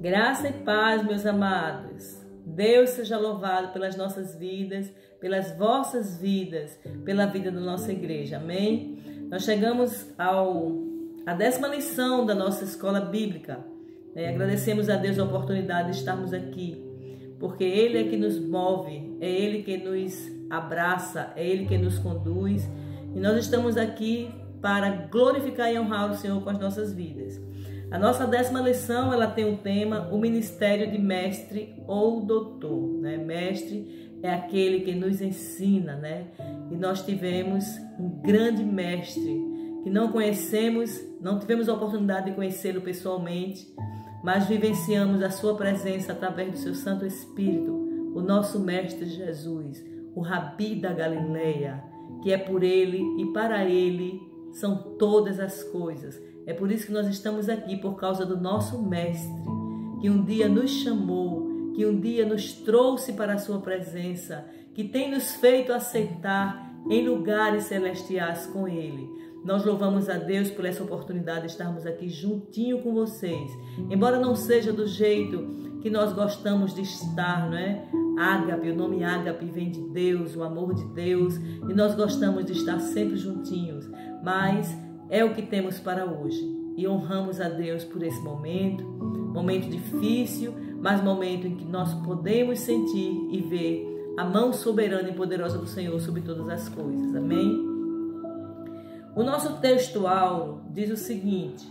Graça e paz, meus amados. Deus seja louvado pelas nossas vidas, pelas vossas vidas, pela vida da nossa igreja. Amém? Nós chegamos à 10ª lição da nossa escola bíblica. Agradecemos a Deus a oportunidade de estarmos aqui, porque Ele é que nos move, é Ele que nos abraça, é Ele que nos conduz. E nós estamos aqui para glorificar e honrar o Senhor com as nossas vidas. A nossa 10ª lição, ela tem um tema, o ministério de mestre ou doutor. Mestre é aquele que nos ensina, E nós tivemos um grande mestre que não conhecemos, não tivemos a oportunidade de conhecê-lo pessoalmente, mas vivenciamos a sua presença através do seu Santo Espírito, o nosso mestre Jesus, o Rabi da Galileia, que é por ele e para ele são todas as coisas. É por isso que nós estamos aqui, por causa do nosso mestre, que um dia nos chamou, que um dia nos trouxe para a sua presença, que tem nos feito assentar em lugares celestiais com ele. Nós louvamos a Deus por essa oportunidade de estarmos aqui juntinho com vocês. Embora não seja do jeito que nós gostamos de estar, Ágape, o nome Ágape vem de Deus, o amor de Deus, e nós gostamos de estar sempre juntinhos, mas é o que temos para hoje. E honramos a Deus por esse momento difícil, mas momento em que nós podemos sentir e ver a mão soberana e poderosa do Senhor sobre todas as coisas. Amém? O nosso textual diz o seguinte: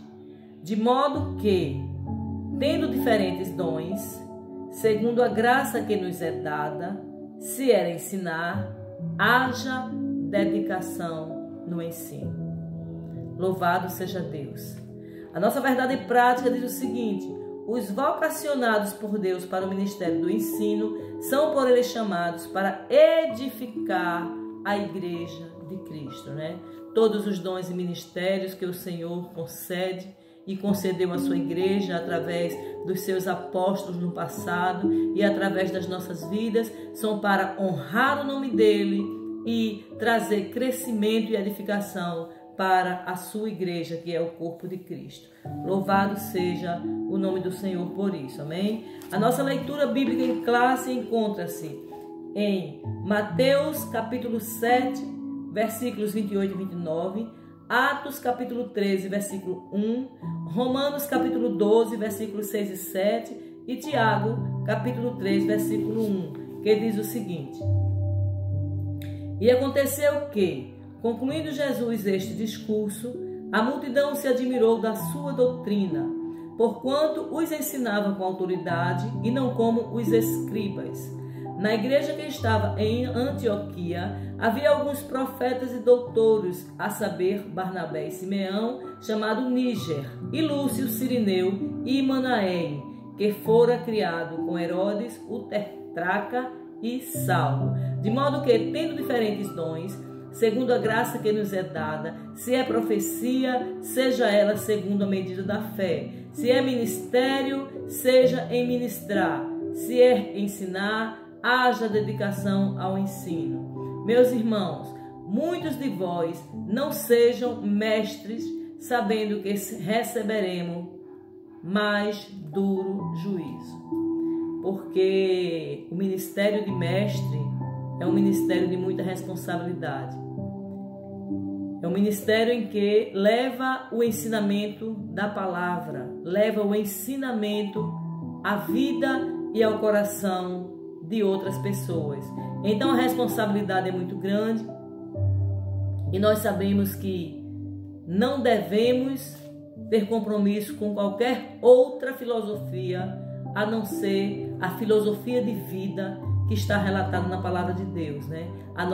de modo que, tendo diferentes dons, segundo a graça que nos é dada, se era ensinar, haja dedicação no ensino. Louvado seja Deus. A nossa verdade prática diz o seguinte: os vocacionados por Deus para o ministério do ensino são por Ele chamados para edificar a igreja de Cristo, Todos os dons e ministérios que o Senhor concede e concedeu à sua igreja através dos seus apóstolos no passado e através das nossas vidas são para honrar o nome dele e trazer crescimento e edificação para a sua igreja, que é o corpo de Cristo. Louvado seja o nome do Senhor por isso, amém? A nossa leitura bíblica em classe encontra-se em Mateus capítulo 7, versículos 28 e 29, Atos capítulo 13, versículo 1, Romanos capítulo 12, versículos 6 e 7 e Tiago capítulo 3, versículo 1, que diz o seguinte: E aconteceu que, concluindo Jesus este discurso, a multidão se admirou da sua doutrina, porquanto os ensinava com autoridade e não como os escribas. Na igreja que estava em Antioquia, havia alguns profetas e doutores, a saber, Barnabé e Simeão, chamado Níger, e Lúcio Cirineu e Manaém, que fora criado com Herodes, o tetrarca e Saulo. De modo que, tendo diferentes dons, segundo a graça que nos é dada, se é profecia, seja ela segundo a medida da fé. Se é ministério, seja em ministrar. Se é ensinar, haja dedicação ao ensino. Meus irmãos, muitos de vós não sejam mestres, sabendo que receberemos mais duro juízo. Porque o ministério de mestre é um ministério de muita responsabilidade. É um ministério em que leva o ensinamento da palavra, leva o ensinamento à vida e ao coração de outras pessoas. Então a responsabilidade é muito grande e nós sabemos que não devemos ter compromisso com qualquer outra filosofia a não ser a filosofia de vida que está relatada na palavra de Deus, A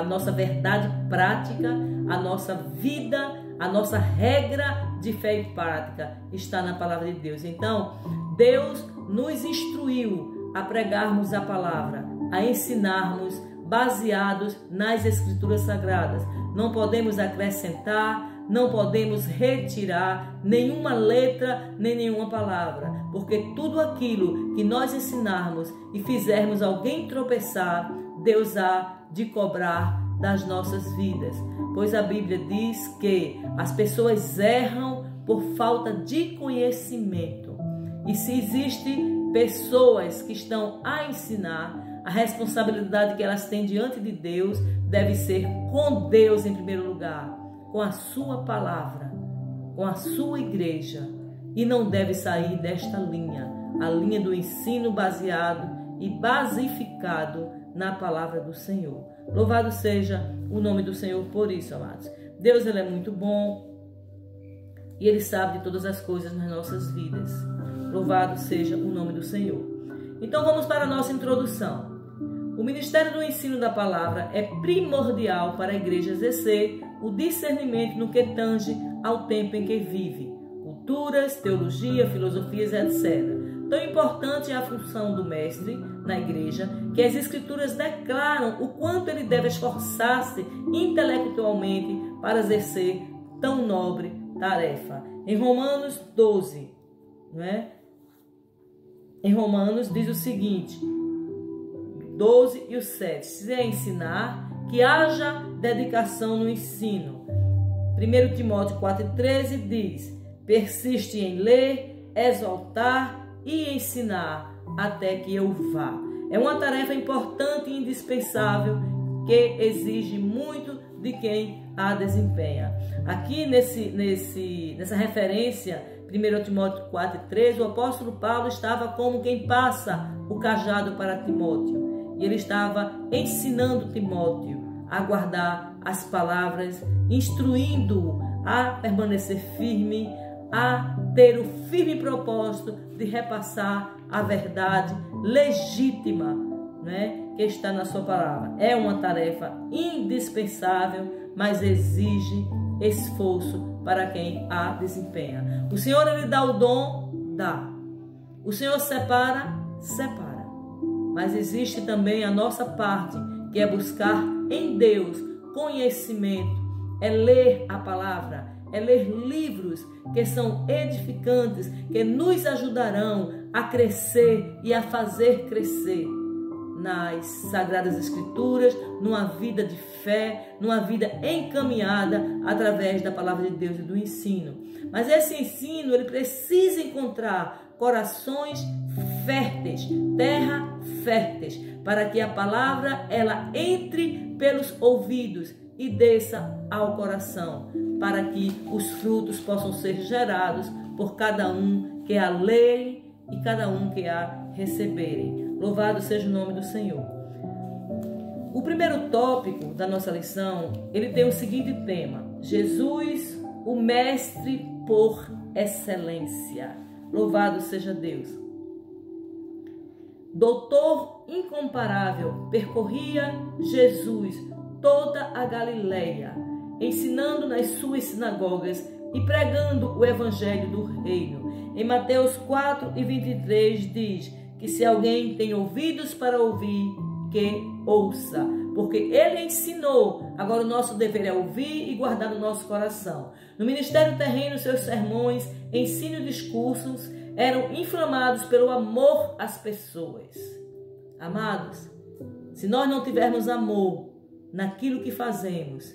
nossa verdade prática, a nossa vida, a nossa regra de fé e prática está na palavra de Deus. Então, Deus nos instruiu a pregarmos a palavra, a ensinarmos baseados nas Escrituras Sagradas. Não podemos acrescentar, não podemos retirar nenhuma letra, nem nenhuma palavra, porque tudo aquilo que nós ensinarmos e fizermos alguém tropeçar, Deus há de cobrar das nossas vidas, pois a Bíblia diz que as pessoas erram por falta de conhecimento. E se existem pessoas que estão a ensinar, a responsabilidade que elas têm diante de Deus deve ser com Deus em primeiro lugar, com a sua palavra, com a sua igreja, e não deve sair desta linha, a linha do ensino baseado e basificado na palavra do Senhor. Louvado seja o nome do Senhor por isso, amados. Deus, ele é muito bom e ele sabe de todas as coisas nas nossas vidas. Louvado seja o nome do Senhor. Então vamos para a nossa introdução. O ministério do ensino da palavra é primordial para a igreja exercer o discernimento no que tange ao tempo em que vive, culturas, teologia, filosofias, etc. Tão importante é a função do mestre na igreja que as escrituras declaram o quanto ele deve esforçar-se intelectualmente para exercer tão nobre tarefa. Em Romanos 12, Em Romanos diz o seguinte, 12 e o 7, se é ensinar, que haja dedicação no ensino. 1 Timóteo 4,13 diz, persiste em ler, exaltar e ensinar até que eu vá. É uma tarefa importante e indispensável que exige muito de quem a desempenha. Aqui nessa referência, 1 Timóteo 4,13, o apóstolo Paulo estava como quem passa o cajado para Timóteo. E ele estava ensinando Timóteo a guardar as palavras, instruindo-o a permanecer firme, a ter o firme propósito de repassar a verdade legítima, que está na sua palavra. É uma tarefa indispensável, mas exige esforço para quem a desempenha. O Senhor, ele dá o dom, dá. O Senhor separa, separa. Mas existe também a nossa parte, que é buscar em Deus conhecimento, é ler a palavra, é ler livros que são edificantes, que nos ajudarão a crescer e a fazer crescer nas Sagradas Escrituras, numa vida de fé, numa vida encaminhada através da palavra de Deus e do ensino. Mas esse ensino, ele precisa encontrar corações férteis, terra férteis, para que a palavra ela entre pelos ouvidos e desça ao coração, para que os frutos possam ser gerados por cada um que a lerem e cada um que a receberem. Louvado seja o nome do Senhor. O primeiro tópico da nossa lição, ele tem o seguinte tema: Jesus, o mestre por excelência. Louvado seja Deus. Doutor incomparável, percorria Jesus toda a Galileia, ensinando nas suas sinagogas e pregando o evangelho do reino. Em Mateus 4:23 diz que se alguém tem ouvidos para ouvir, que ouça, porque ele ensinou. Agora o nosso dever é ouvir e guardar no nosso coração. No ministério terreno, seus sermões, ensino e discursos eram inflamados pelo amor às pessoas. Amados, se nós não tivermos amor naquilo que fazemos,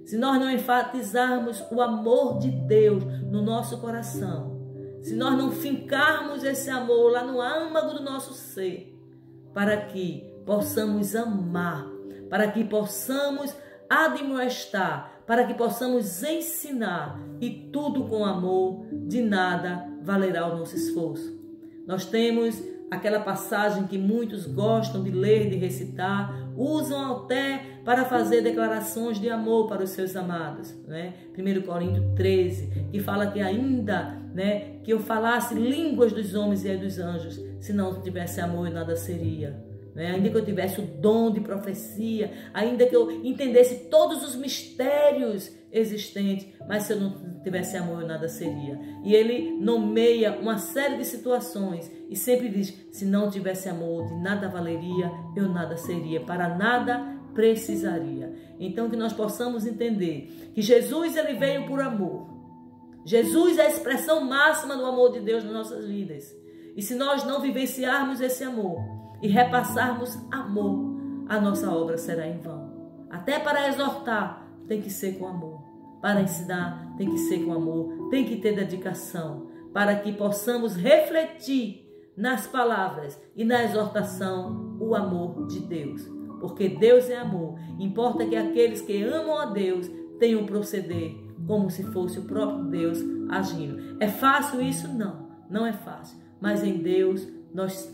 se nós não enfatizarmos o amor de Deus no nosso coração, se nós não fincarmos esse amor lá no âmago do nosso ser, para que possamos amar, para que possamos admoestar, para que possamos ensinar, e tudo com amor, de nada valerá o nosso esforço. Nós temos aquela passagem que muitos gostam de ler, de recitar, usam até para fazer declarações de amor para os seus amados, 1 Coríntios 13, que fala que ainda, que eu falasse línguas dos homens e dos anjos, se não tivesse amor, nada seria. Ainda que eu tivesse o dom de profecia, ainda que eu entendesse todos os mistérios existentes, mas se eu não tivesse amor, eu nada seria. E ele nomeia uma série de situações e sempre diz, se não tivesse amor, de nada valeria, eu nada seria, para nada precisaria. Então que nós possamos entender que Jesus, ele veio por amor. Jesus é a expressão máxima do amor de Deus nas nossas vidas. E se nós não vivenciarmos esse amor e repassarmos amor, a nossa obra será em vão. Até para exortar tem que ser com amor. Para ensinar tem que ser com amor. Tem que ter dedicação. para que possamos refletir nas palavras e na exortação o amor de Deus. Porque Deus é amor. Importa que aqueles que amam a Deus tenham proceder como se fosse o próprio Deus agindo. É fácil isso? Não, não é fácil. Mas em Deus nós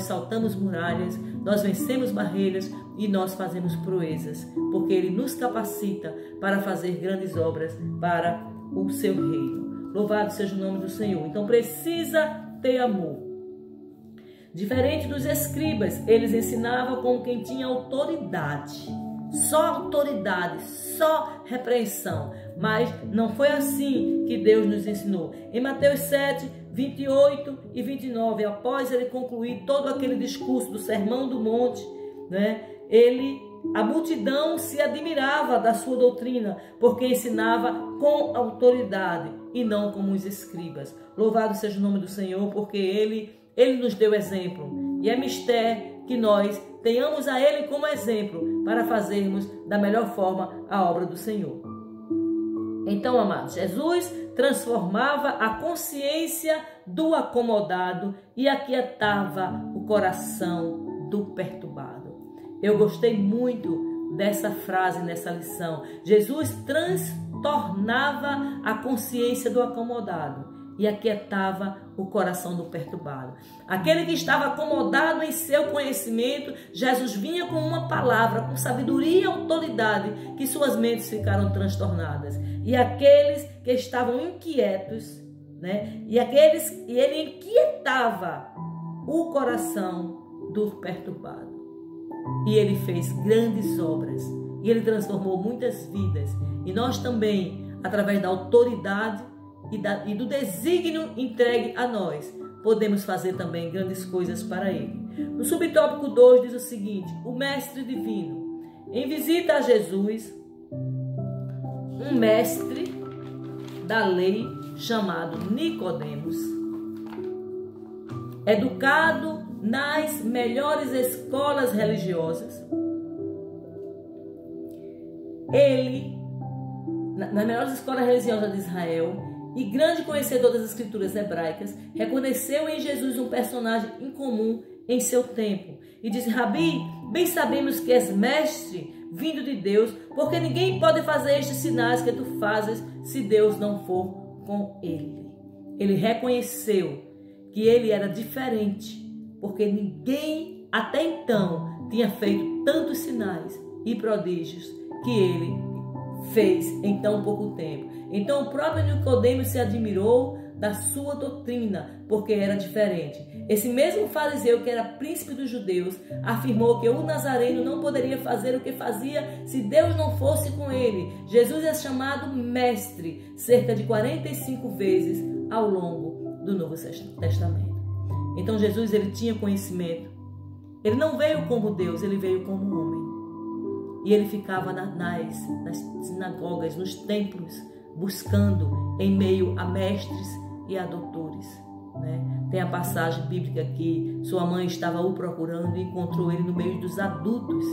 saltamos muralhas, nós vencemos barreiras e nós fazemos proezas, porque Ele nos capacita para fazer grandes obras para o seu reino. Louvado seja o nome do Senhor. Então precisa ter amor. Diferente dos escribas, eles ensinavam como quem tinha autoridade. Só autoridade, só repreensão. Mas não foi assim que Deus nos ensinou. Em Mateus 7, 28 e 29, após ele concluir todo aquele discurso do Sermão do Monte, né, a multidão se admirava da sua doutrina, porque ensinava com autoridade e não como os escribas. Louvado seja o nome do Senhor, porque Ele nos deu exemplo. E é mistério que nós tenhamos a Ele como exemplo para fazermos da melhor forma a obra do Senhor. Então, amados, Jesus transformava a consciência do acomodado e aquietava o coração do perturbado. Eu gostei muito dessa frase nessa lição. Jesus transtornava a consciência do acomodado e aquietava o coração do perturbado. Aquele que estava acomodado em seu conhecimento, Jesus vinha com uma palavra, com sabedoria e autoridade, que suas mentes ficaram transtornadas. E aqueles que estavam inquietos, né? E ele inquietava o coração do perturbado. E ele fez grandes obras. E ele transformou muitas vidas. E nós também, através da autoridade e do desígnio entregue a nós, podemos fazer também grandes coisas para Ele. No subtópico 2 diz o seguinte: o mestre divino. Em visita a Jesus, um mestre da lei chamado Nicodemos, educado nas melhores escolas religiosas, nas melhores escolas religiosas de Israel, e grande conhecedor das escrituras hebraicas, reconheceu em Jesus um personagem incomum em seu tempo e disse: Rabi, bem sabemos que és mestre vindo de Deus, porque ninguém pode fazer estes sinais que tu fazes se Deus não for com ele. Ele reconheceu que ele era diferente, porque ninguém até então tinha feito tantos sinais e prodígios que ele fez em tão pouco tempo. Então o próprio Nicodemos se admirou da sua doutrina, porque era diferente. Esse mesmo fariseu, que era príncipe dos judeus, afirmou que o nazareno não poderia fazer o que fazia se Deus não fosse com ele. Jesus é chamado mestre cerca de 45 vezes ao longo do Novo Testamento. Então Jesus, ele tinha conhecimento. Ele não veio como Deus, ele veio como homem. E ele ficava nas sinagogas, nos templos, buscando em meio a mestres e a doutores, né? Tem a passagem bíblica que sua mãe estava o procurando e encontrou ele no meio dos adultos,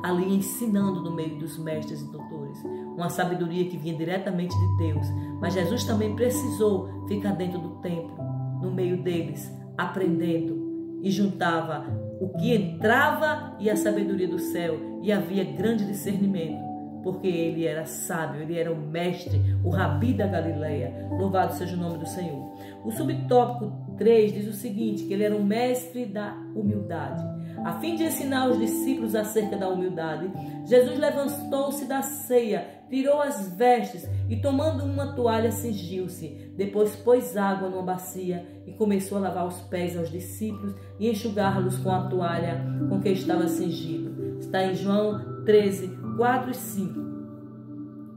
ali ensinando no meio dos mestres e doutores. Uma sabedoria que vinha diretamente de Deus. Mas Jesus também precisou ficar dentro do templo, no meio deles, aprendendo, e juntava o que entrava e a sabedoria do céu, e havia grande discernimento, porque ele era sábio, ele era o mestre, o Rabi da Galileia. Louvado seja o nome do Senhor. O subtópico 3 diz o seguinte, que ele era um mestre da humildade. A fim de ensinar os discípulos acerca da humildade, Jesus levantou-se da ceia, tirou as vestes e, tomando uma toalha, cingiu-se. Depois pôs água numa bacia e começou a lavar os pés aos discípulos e enxugá-los com a toalha com que estava cingido. Está em João 13, 4 e 5,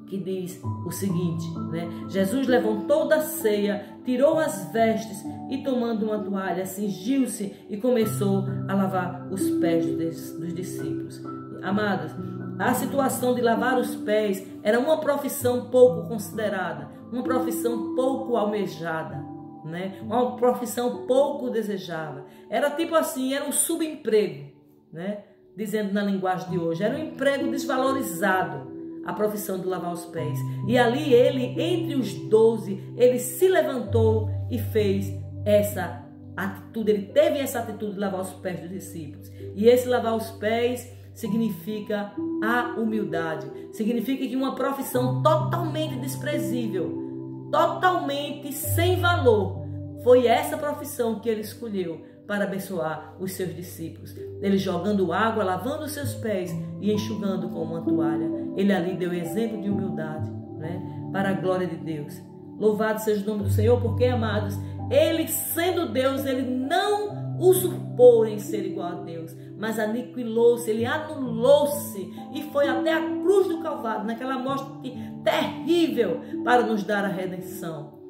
que diz o seguinte, né? Jesus levantou da ceia, tirou as vestes e, tomando uma toalha, cingiu-se e começou a lavar os pés dos discípulos. Amados, a situação de lavar os pés era uma profissão pouco considerada, uma profissão pouco almejada, né? Uma profissão pouco desejável. Era tipo assim, era um subemprego, né? Dizendo na linguagem de hoje, era um emprego desvalorizado, a profissão de lavar os pés. E ali ele, entre os 12, ele se levantou e fez essa atitude. Ele teve essa atitude de lavar os pés dos discípulos. E esse lavar os pés significa a humildade. Significa que uma profissão totalmente desprezível, totalmente sem valor, foi essa profissão que ele escolheu para abençoar os seus discípulos. Ele jogando água, lavando os seus pés e enxugando com uma toalha. Ele ali deu exemplo de humildade, né? Para a glória de Deus. Louvado seja o nome do Senhor, porque, amados, ele sendo Deus, ele não usurpou em ser igual a Deus, mas aniquilou-se, ele anulou-se e foi até a cruz do Calvário, naquela morte terrível, para nos dar a redenção.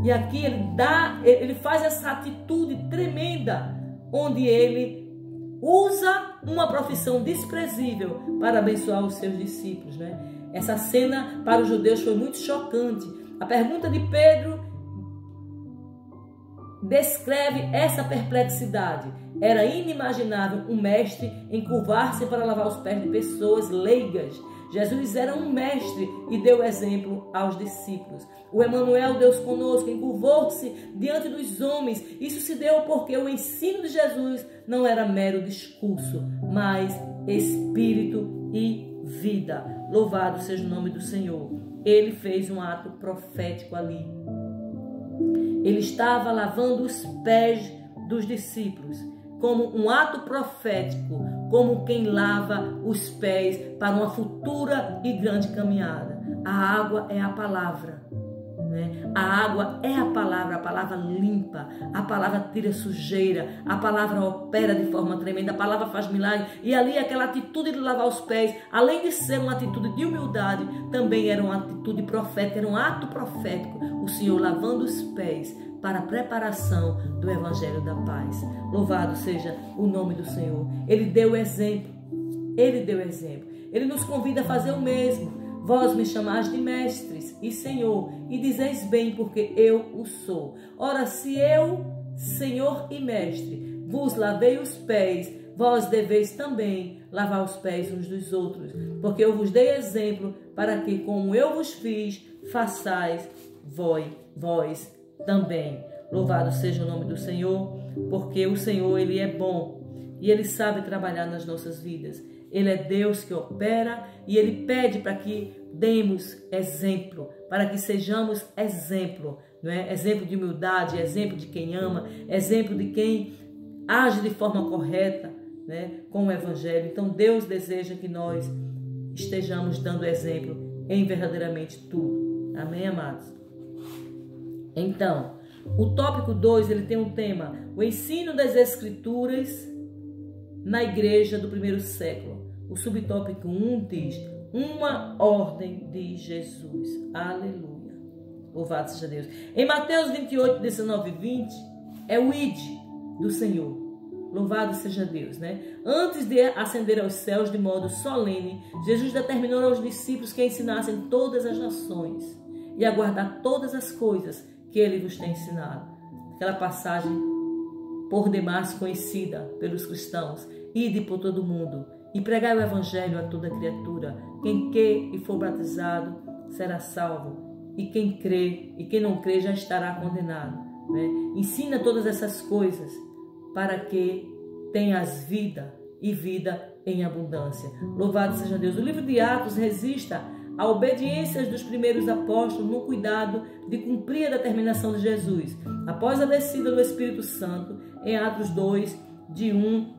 E aqui ele faz essa atitude tremenda, onde ele usa uma profissão desprezível para abençoar os seus discípulos, né? Essa cena para os judeus foi muito chocante. A pergunta de Pedro descreve essa perplexidade. Era inimaginável um mestre encurvar-se para lavar os pés de pessoas leigas. Jesus era um mestre e deu exemplo aos discípulos. O Emanuel, Deus conosco, encurvou-se diante dos homens. Isso se deu porque o ensino de Jesus não era mero discurso, mas espírito e vida. Louvado seja o nome do Senhor. Ele fez um ato profético ali. Ele estava lavando os pés dos discípulos como um ato profético, como quem lava os pés para uma futura e grande caminhada. A água é a palavra, né? A água é a palavra limpa, a palavra tira sujeira, a palavra opera de forma tremenda, a palavra faz milagre. E ali aquela atitude de lavar os pés, além de ser uma atitude de humildade, também era uma atitude profética, era um ato profético. O Senhor lavando os pés para a preparação do Evangelho da Paz. Louvado seja o nome do Senhor. Ele deu exemplo. Ele deu exemplo. Ele nos convida a fazer o mesmo. Vós me chamais de mestres e Senhor, e dizeis bem, porque eu o sou. Ora, se eu, Senhor e Mestre, vos lavei os pés, vós deveis também lavar os pés uns dos outros, porque eu vos dei exemplo para que, como eu vos fiz, façais vós também. Louvado seja o nome do Senhor, porque o Senhor, Ele é bom e Ele sabe trabalhar nas nossas vidas. Ele é Deus que opera e Ele pede para que demos exemplo, para que sejamos exemplo, não é? Exemplo de humildade, exemplo de quem ama, exemplo de quem age de forma correta, né, com o Evangelho. Então Deus deseja que nós estejamos dando exemplo em verdadeiramente tudo. Amém, amados? Então, o tópico 2, ele tem um tema: o ensino das Escrituras na igreja do primeiro século. O subtópico 1 diz: uma ordem de Jesus. Aleluia. Louvado seja Deus. Em Mateus 28, 19 e 20, é o ide do Senhor. Louvado seja Deus, né? Antes de ascender aos céus de modo solene, Jesus determinou aos discípulos que ensinassem todas as nações e a guardar todas as coisas que Ele vos tem ensinado. Aquela passagem por demais conhecida pelos cristãos: ide por todo o mundo e pregai o Evangelho a toda criatura. Quem crê e for batizado será salvo, e quem crê e quem não crê já estará condenado, né? Ensina todas essas coisas para que tenhas vida e vida em abundância. Louvado seja Deus. O livro de Atos registra a obediência dos primeiros apóstolos no cuidado de cumprir a determinação de Jesus. Após a descida do Espírito Santo, em Atos 2, de 1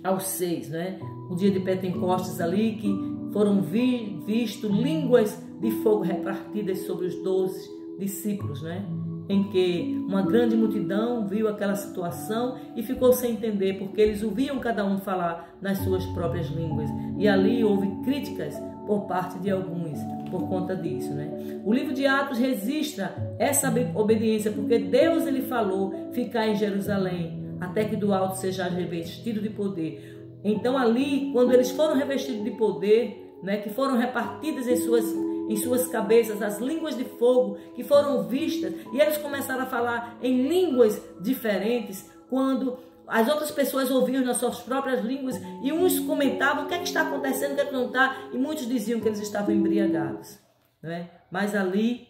ao 6, né? O dia de Pentecostes ali, que foram vistos línguas de fogo repartidas sobre os 12 discípulos, né? Em que uma grande multidão viu aquela situação e ficou sem entender, porque eles ouviam cada um falar nas suas próprias línguas. E ali houve críticas por parte de alguns por conta disso, né? O livro de Atos registra essa obediência, porque Deus, Ele falou: ficar em Jerusalém, até que do alto seja revestido de poder. Então ali, quando eles foram revestidos de poder, né, que foram repartidas em suas cabeças as línguas de fogo que foram vistas, e eles começaram a falar em línguas diferentes, quando as outras pessoas ouviam nas suas próprias línguas, e uns comentavam o que é que está acontecendo, o que é que não está, e muitos diziam que eles estavam embriagados, né? Mas ali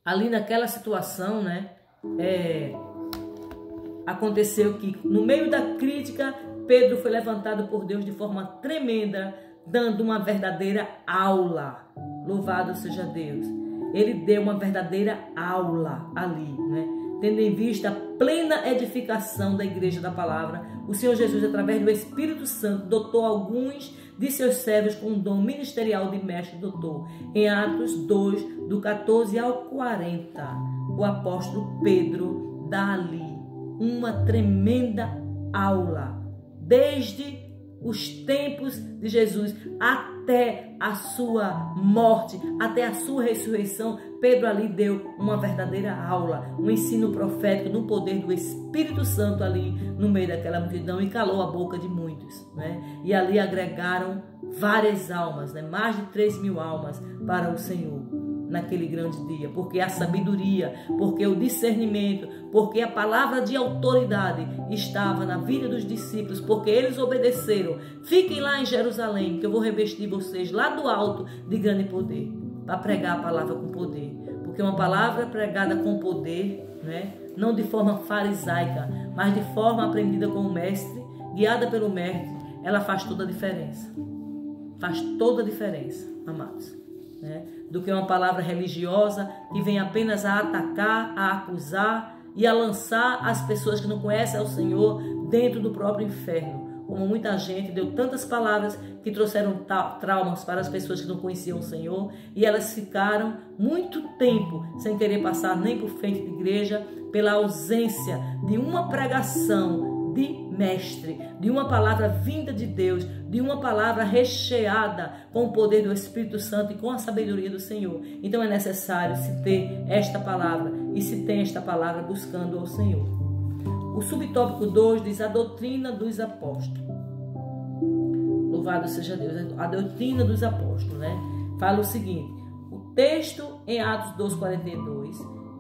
ali naquela situação, né, aconteceu que no meio da crítica, Pedro foi levantado por Deus de forma tremenda, dando uma verdadeira aula. Louvado seja Deus. Ele deu uma verdadeira aula ali, né? Tendo em vista a plena edificação da igreja da palavra, o Senhor Jesus, através do Espírito Santo, dotou alguns de seus servos com um dom ministerial de mestre doutor. Em Atos 2, do 14 ao 40, o apóstolo Pedro dá ali uma tremenda aula, desde os tempos de Jesus até a sua morte, até a sua ressurreição. Pedro ali deu uma verdadeira aula, um ensino profético no poder do Espírito Santo ali no meio daquela multidão, e calou a boca de muitos, né? E ali agregaram várias almas, né? Mais de 3.000 almas para o Senhor naquele grande dia, porque a sabedoria, porque o discernimento, porque a palavra de autoridade estava na vida dos discípulos, porque eles obedeceram. Fiquem lá em Jerusalém, que eu vou revestir vocês lá do alto de grande poder, para pregar a palavra com poder, porque uma palavra pregada com poder, né, não de forma farisaica, mas de forma aprendida com o mestre, guiada pelo mestre, ela faz toda a diferença. Faz toda a diferença, amados, né? Do que uma palavra religiosa que vem apenas a atacar, a acusar e a lançar as pessoas que não conhecem ao Senhor dentro do próprio inferno. Como muita gente deu tantas palavras que trouxeram traumas para as pessoas que não conheciam o Senhor, e elas ficaram muito tempo sem querer passar nem por frente de igreja, pela ausência de uma pregação de mestre, de uma palavra vinda de Deus, de uma palavra recheada com o poder do Espírito Santo e com a sabedoria do Senhor. Então é necessário se ter esta palavra, e se tem esta palavra buscando ao Senhor. O subtópico 2 diz a doutrina dos apóstolos. Louvado seja Deus. A doutrina dos apóstolos, né? Fala o seguinte: o texto em Atos 2:42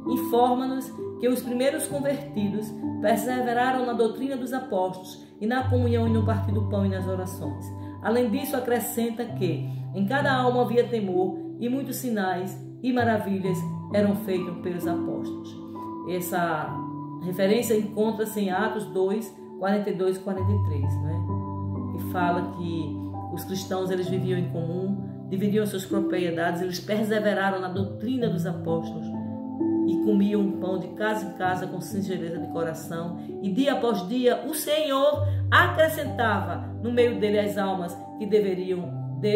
informa-nos que os primeiros convertidos perseveraram na doutrina dos apóstolos e na comunhão e no partir do pão e nas orações. Além disso, acrescenta que em cada alma havia temor, e muitos sinais e maravilhas eram feitos pelos apóstolos. Essa referência encontra-se em Atos 2, 42 e 43, né? E fala que os cristãos, eles viviam em comum, dividiam suas propriedades, eles perseveraram na doutrina dos apóstolos e comiam o pão de casa em casa com singeleza de coração, e dia após dia o Senhor acrescentava no meio dele as almas que deveriam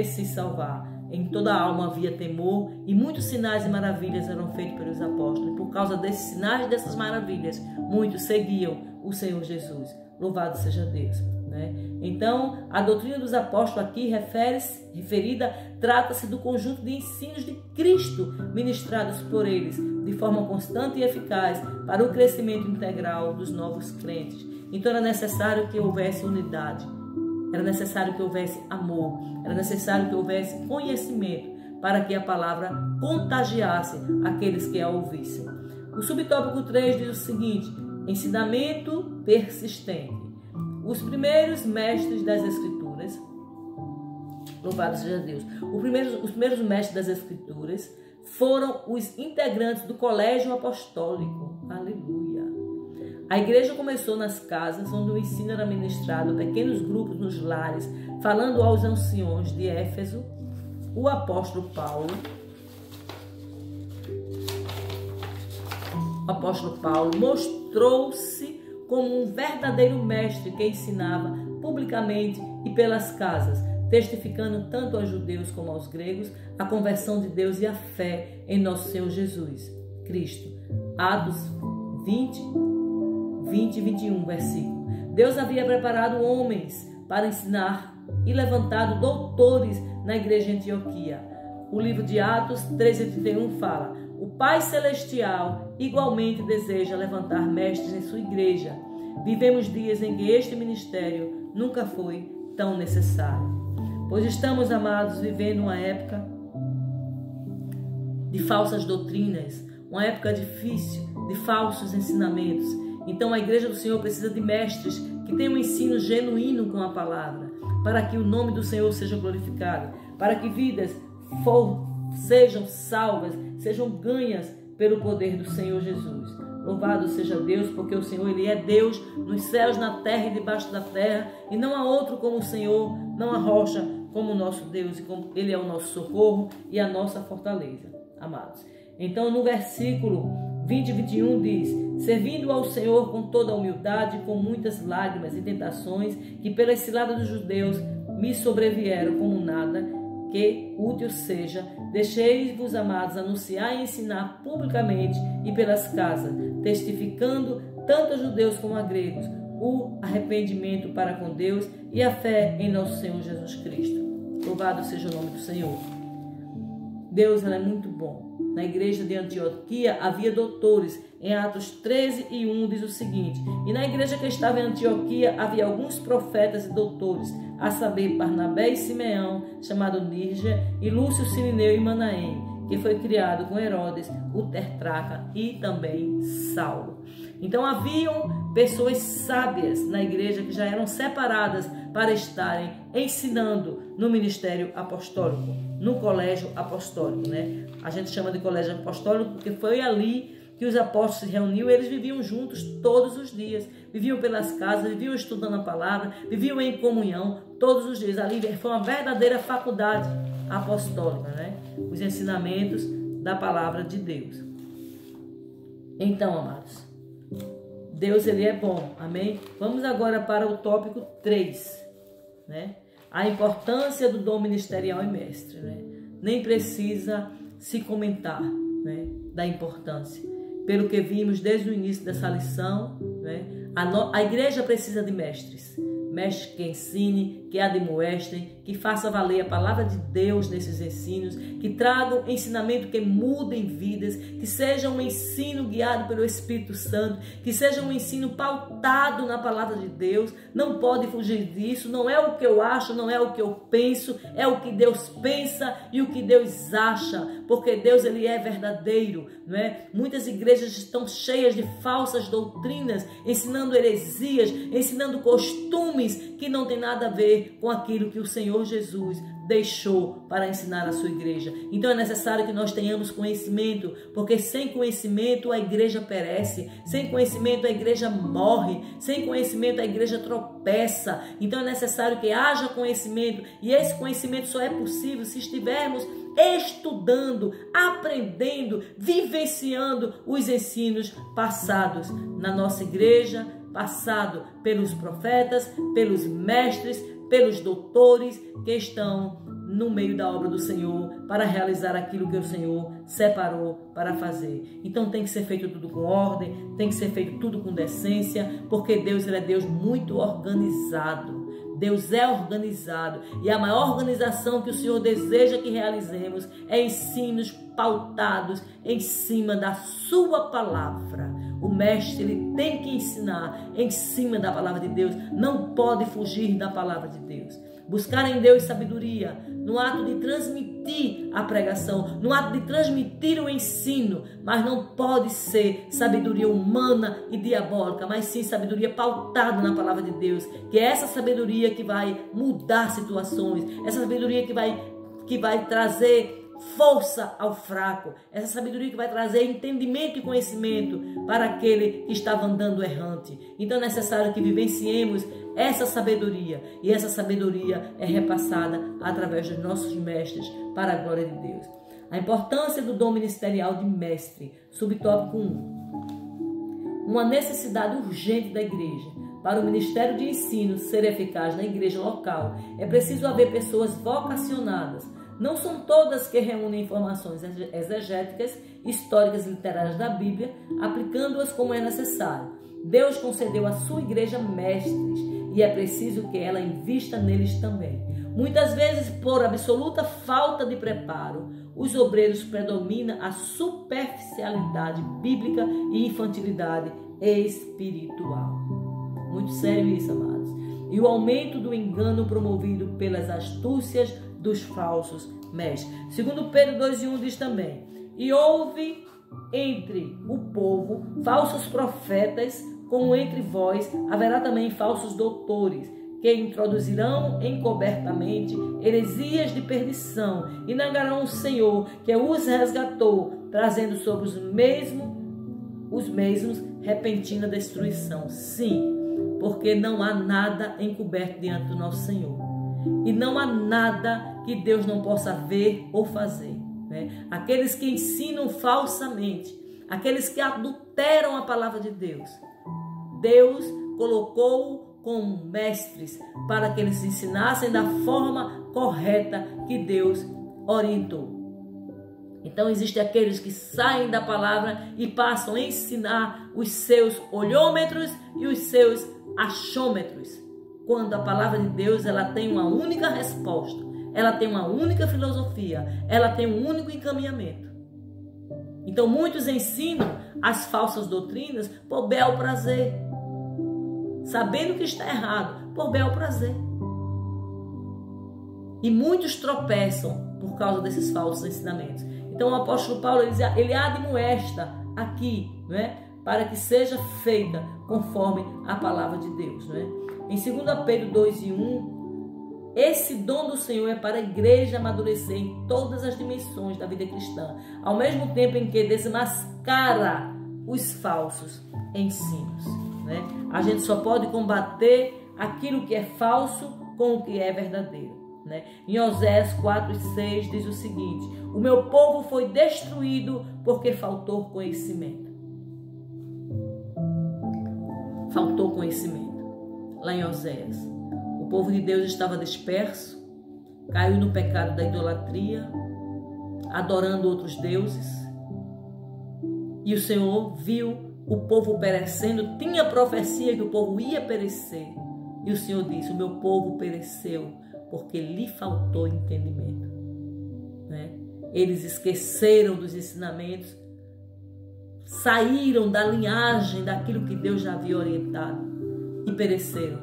se salvar. Em toda a alma havia temor, e muitos sinais e maravilhas eram feitos pelos apóstolos. E por causa desses sinais e dessas maravilhas, muitos seguiam o Senhor Jesus. Louvado seja Deus, né? Então, a doutrina dos apóstolos aqui trata-se do conjunto de ensinos de Cristo ministrados por eles de forma constante e eficaz para o crescimento integral dos novos crentes. Então era necessário que houvesse unidade, era necessário que houvesse amor, era necessário que houvesse conhecimento para que a palavra contagiasse aqueles que a ouvissem. O subtópico 3 diz o seguinte: ensinamento persistente. Os primeiros mestres das Escrituras, louvado seja Deus, os primeiros mestres das Escrituras foram os integrantes do colégio apostólico. Aleluia! A igreja começou nas casas, onde o ensino era ministrado a pequenos grupos nos lares, falando aos anciões de Éfeso. O apóstolo Paulo mostrou-se como um verdadeiro mestre que ensinava publicamente e pelas casas, testificando tanto aos judeus como aos gregos a conversão de Deus e a fé em nosso Senhor Jesus Cristo. Atos 20 e 21, versículo. Deus havia preparado homens para ensinar e levantado doutores na igreja de Antioquia. O livro de Atos 13:31 fala: o Pai Celestial igualmente deseja levantar mestres em sua igreja. Vivemos dias em que este ministério nunca foi tão necessário. Pois estamos, amados, vivendo uma época de falsas doutrinas, uma época difícil, de falsos ensinamentos. Então a igreja do Senhor precisa de mestres que tenham um ensino genuíno com a palavra, para que o nome do Senhor seja glorificado, para que vidas sejam salvas, sejam ganhas pelo poder do Senhor Jesus. Louvado seja Deus, porque o Senhor, Ele é Deus nos céus, na terra e debaixo da terra, e não há outro como o Senhor, não há rocha como o nosso Deus, e como Ele é o nosso socorro e a nossa fortaleza, amados. Então, no versículo 20 e 21 diz: servindo ao Senhor com toda a humildade, com muitas lágrimas e tentações, que pela cilada dos judeus me sobrevieram como nada, que útil seja, deixei-vos, amados, anunciar e ensinar publicamente e pelas casas, testificando tanto a judeus como a gregos, o arrependimento para com Deus e a fé em nosso Senhor Jesus Cristo. Louvado seja o nome do Senhor. Deus é muito bom. Na igreja de Antioquia havia doutores. Em Atos 13 e 1 diz o seguinte: e na igreja que estava em Antioquia havia alguns profetas e doutores, a saber, Barnabé e Simeão, chamado Níger, e Lúcio, Cirineu e Manaém, que foi criado com Herodes, o tetrarca, e também Saulo. Então haviam pessoas sábias na igreja que já eram separadas para estarem ensinando no ministério apostólico, no colégio apostólico, né? A gente chama de colégio apostólico porque foi ali que os apóstolos se reuniam. Eles viviam juntos todos os dias, viviam pelas casas, viviam estudando a palavra, viviam em comunhão todos os dias. Ali foi uma verdadeira faculdade apostólica, né? Os ensinamentos da palavra de Deus. Então, amados, Deus, Ele é bom, amém? Vamos agora para o tópico 3, né? A importância do dom ministerial e mestre, né? Nem precisa se comentar, né, da importância. Pelo que vimos desde o início dessa lição, né, a igreja precisa de mestres. Mestres que ensinem, que admoestem, que façam valer a palavra de Deus nesses ensinos, que tragam ensinamento que mudem vidas, que seja um ensino guiado pelo Espírito Santo, que seja um ensino pautado na palavra de Deus. Não pode fugir disso. Não é o que eu acho, não é o que eu penso, é o que Deus pensa e o que Deus acha, porque Deus, Ele é verdadeiro, não é? Muitas igrejas estão cheias de falsas doutrinas, ensinando heresias, ensinando costumes que não tem nada a ver com aquilo que o Senhor Jesus deixou para ensinar a sua igreja. Então é necessário que nós tenhamos conhecimento, porque sem conhecimento a igreja perece, sem conhecimento a igreja morre, sem conhecimento a igreja tropeça. Então é necessário que haja conhecimento, e esse conhecimento só é possível se estivermos estudando, aprendendo, vivenciando os ensinos passados na nossa igreja, passado pelos profetas, pelos mestres, pelos doutores que estão no meio da obra do Senhor para realizar aquilo que o Senhor separou para fazer. Então tem que ser feito tudo com ordem, tem que ser feito tudo com decência, porque Deus, Ele é Deus muito organizado. Deus é organizado, e a maior organização que o Senhor deseja que realizemos é ensinos pautados em cima da sua palavra. O mestre, ele tem que ensinar em cima da palavra de Deus, não pode fugir da palavra de Deus. Buscar em Deus sabedoria no ato de transmitir a pregação, no ato de transmitir o ensino, mas não pode ser sabedoria humana e diabólica, mas sim sabedoria pautada na palavra de Deus, que é essa sabedoria que vai mudar situações, essa sabedoria que vai trazer força ao fraco, essa sabedoria que vai trazer entendimento e conhecimento para aquele que estava andando errante. Então é necessário que vivenciemos essa sabedoria, e essa sabedoria é repassada através dos nossos mestres para a glória de Deus. A importância do dom ministerial de mestre, subtópico 1. Uma necessidade urgente da igreja. Para o ministério de ensino ser eficaz na igreja local, é preciso haver pessoas vocacionadas. Não são todas que reúnem informações exegéticas, históricas e literárias da Bíblia, aplicando-as como é necessário. Deus concedeu à sua igreja mestres, e é preciso que ela invista neles também. Muitas vezes, por absoluta falta de preparo, os obreiros predominam a superficialidade bíblica e infantilidade espiritual. Muito sério isso, amados. E o aumento do engano promovido pelas astúcias dos falsos mestres. Segundo Pedro 2:1 diz também: e houve entre o povo falsos profetas, como entre vós haverá também falsos doutores, que introduzirão encobertamente heresias de perdição, e negarão o Senhor que os resgatou, trazendo sobre os mesmos repentina destruição. Sim, porque não há nada encoberto diante do nosso Senhor. E não há nada que Deus não possa ver ou fazer, né? Aqueles que ensinam falsamente, aqueles que adulteram a palavra de Deus, Deus colocou como mestres para que eles ensinassem da forma correta que Deus orientou. Então existem aqueles que saem da palavra e passam a ensinar os seus olhômetros e os seus achômetros, quando a palavra de Deus ela tem uma única resposta, ela tem uma única filosofia, ela tem um único encaminhamento. Então muitos ensinam as falsas doutrinas por bel prazer, sabendo que está errado, por bel prazer. E muitos tropeçam por causa desses falsos ensinamentos. Então o apóstolo Paulo ele admoesta aqui, não é? Para que seja feita conforme a palavra de Deus, não é? Em 2 Pedro 2:1, esse dom do Senhor é para a igreja amadurecer em todas as dimensões da vida cristã, ao mesmo tempo em que desmascara os falsos ensinos, né? A gente só pode combater aquilo que é falso com o que é verdadeiro, né? Em Oséias 4:6 diz o seguinte: o meu povo foi destruído porque faltou conhecimento. Faltou conhecimento. Lá em Oséias, o povo de Deus estava disperso, caiu no pecado da idolatria, adorando outros deuses, e o Senhor viu o povo perecendo, tinha profecia que o povo ia perecer, e o Senhor disse: o meu povo pereceu porque lhe faltou entendimento, né? Eles esqueceram dos ensinamentos, saíram da linhagem daquilo que Deus já havia orientado e pereceram.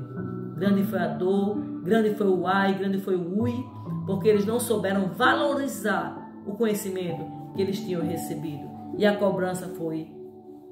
Grande foi a dor, grande foi o ai, grande foi o ui, porque eles não souberam valorizar o conhecimento que eles tinham recebido, e a cobrança foi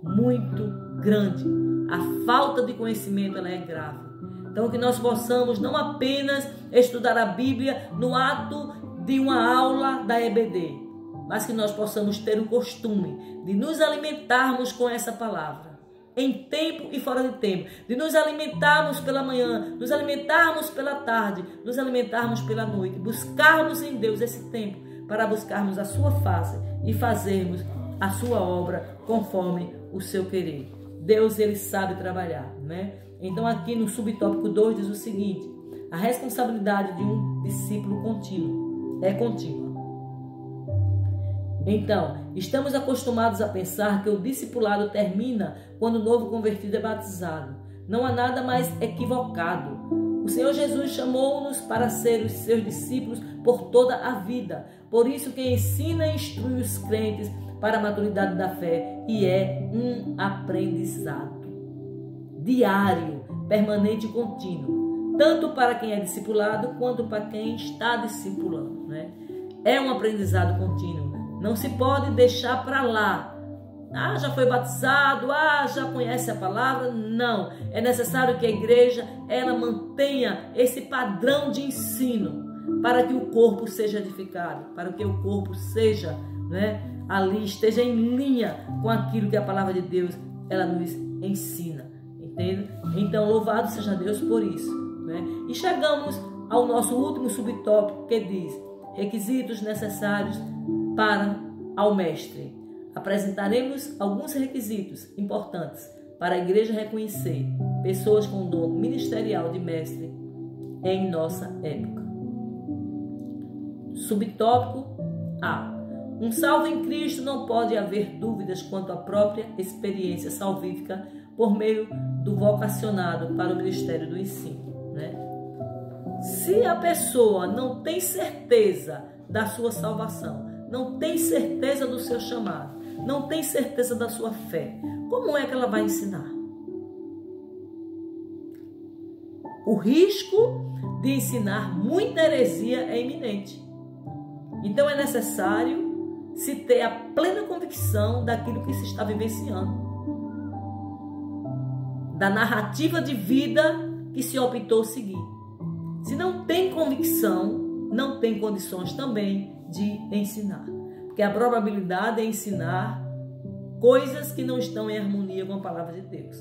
muito grande. A falta de conhecimento ela é grave. Então que nós possamos não apenas estudar a Bíblia no ato de uma aula da EBD, mas que nós possamos ter o costume de nos alimentarmos com essa palavra, em tempo e fora de tempo, de nos alimentarmos pela manhã, nos alimentarmos pela tarde, nos alimentarmos pela noite, buscarmos em Deus esse tempo para buscarmos a sua face e fazermos a sua obra conforme o seu querer. Deus, ele sabe trabalhar, né? Então aqui no subtópico 2 diz o seguinte: a responsabilidade de um discípulo contínuo é contínua. Então, estamos acostumados a pensar que o discipulado termina quando o novo convertido é batizado. Não há nada mais equivocado. O Senhor Jesus chamou-nos para ser os seus discípulos por toda a vida. Por isso que ensina e instrui os crentes para a maturidade da fé, e é um aprendizado diário, permanente e contínuo, tanto para quem é discipulado quanto para quem está discipulando, né? É um aprendizado contínuo. Não se pode deixar para lá. Já foi batizado, já conhece a palavra. Não, é necessário que a igreja ela mantenha esse padrão de ensino para que o corpo seja edificado, para que o corpo seja, né, ali esteja em linha com aquilo que a palavra de Deus ela nos ensina, entende? Então louvado seja Deus por isso, né? E chegamos ao nosso último subtópico, que diz: requisitos necessários para ao mestre. Apresentaremos alguns requisitos importantes para a igreja reconhecer pessoas com dom ministerial de mestre em nossa época. Subtópico A: um salvo em Cristo não pode haver dúvidas quanto à própria experiência salvífica por meio do vocacionado para o ministério do ensino, né? Se a pessoa não tem certeza da sua salvação, não tem certeza do seu chamado, não tem certeza da sua fé, como é que ela vai ensinar? O risco de ensinar muita heresia é iminente. Então é necessário se ter a plena convicção daquilo que se está vivenciando, da narrativa de vida que se optou seguir. Se não tem convicção, não tem condições também de ensinar. Porque porque a probabilidade é ensinar coisas que não estão em harmonia com a palavra de Deus,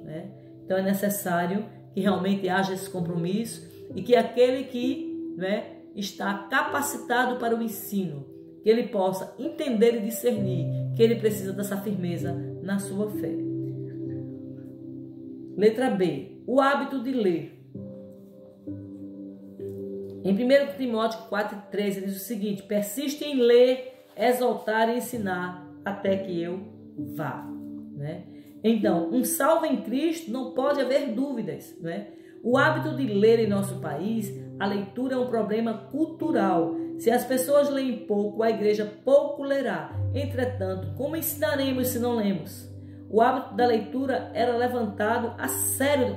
né? Então é necessário que realmente haja esse compromisso e que aquele que, né, está capacitado para o ensino, que ele possa entender e discernir que ele precisa dessa firmeza na sua fé. Letra B, o hábito de ler. Em 1 Timóteo 4,13 diz o seguinte: persiste em ler, exaltar e ensinar até que eu vá, né? Então, um salvo em Cristo não pode haver dúvidas, né? O hábito de ler em nosso país, a leitura é um problema cultural. Se as pessoas leem pouco, a igreja pouco lerá. Entretanto, como ensinaremos se não lemos? O hábito da leitura era levantado a sério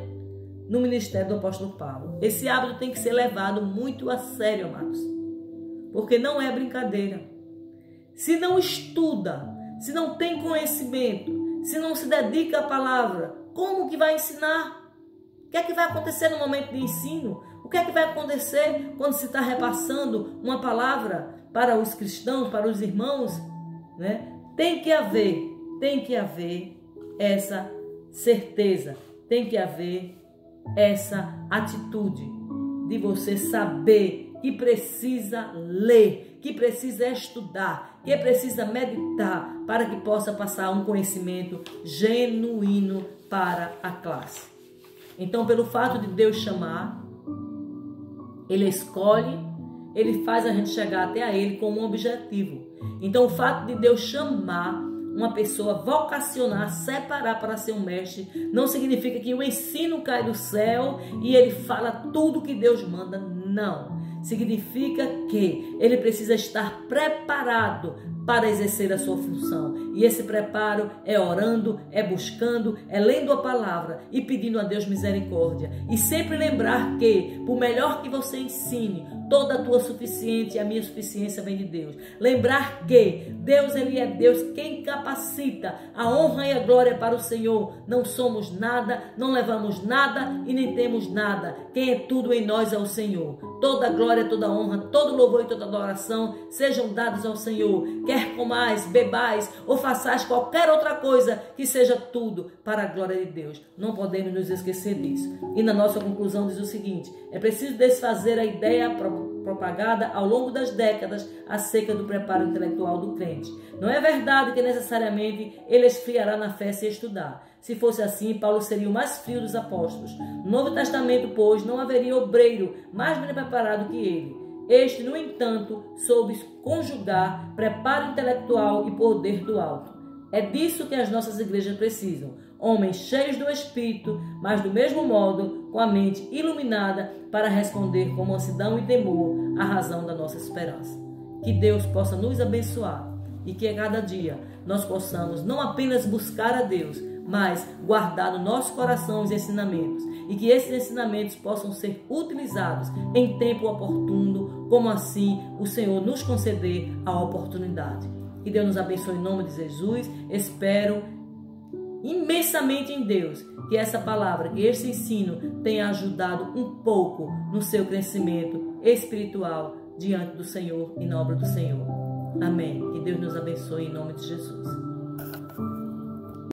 no ministério do apóstolo Paulo. Esse hábito tem que ser levado muito a sério, amados, porque não é brincadeira. Se não estuda, se não tem conhecimento, se não se dedica à palavra, como que vai ensinar? O que é que vai acontecer no momento de ensino? O que é que vai acontecer quando se está repassando uma palavra para os cristãos, para os irmãos, né? Tem que haver essa certeza, tem que haver essa atitude de você saber que precisa ler, que precisa estudar, que precisa meditar para que possa passar um conhecimento genuíno para a classe. Então, pelo fato de Deus chamar, Ele escolhe, Ele faz a gente chegar até a Ele com um objetivo. Então, o fato de Deus chamar uma pessoa, vocacionar, separar para ser um mestre, não significa que o ensino cai do céu e ele fala tudo que Deus manda. Não. Significa que ele precisa estar preparado para exercer a sua função. E esse preparo é orando, é buscando, é lendo a palavra e pedindo a Deus misericórdia. E sempre lembrar que, por melhor que você ensine, toda a tua suficiência e a minha suficiência vem de Deus. Lembrar que Deus, Ele é Deus quem capacita. A honra e a glória para o Senhor. Não somos nada, não levamos nada e nem temos nada. Quem é tudo em nós é o Senhor. Toda glória, toda honra, todo louvor e toda adoração sejam dados ao Senhor. Quer comais, bebais ou façais qualquer outra coisa, que seja tudo para a glória de Deus. Não podemos nos esquecer disso. E na nossa conclusão diz o seguinte: é preciso desfazer a ideia propagada ao longo das décadas acerca do preparo intelectual do crente. Não é verdade que necessariamente ele esfriará na fé se estudar. Se fosse assim, Paulo seria o mais frio dos apóstolos. No Novo Testamento, pois, não haveria obreiro mais bem preparado que ele. Este, no entanto, soube conjugar preparo intelectual e poder do alto. É disso que as nossas igrejas precisam. Homens cheios do Espírito, mas do mesmo modo, com a mente iluminada para responder com mansidão e temor à razão da nossa esperança. Que Deus possa nos abençoar e que a cada dia nós possamos não apenas buscar a Deus, mas guardar no nosso coração os ensinamentos e que esses ensinamentos possam ser utilizados em tempo oportuno, como assim o Senhor nos conceder a oportunidade. Que Deus nos abençoe em nome de Jesus. Espero imensamente em Deus que essa palavra, que esse ensino tenha ajudado um pouco no seu crescimento espiritual diante do Senhor e na obra do Senhor. Amém. Que Deus nos abençoe em nome de Jesus.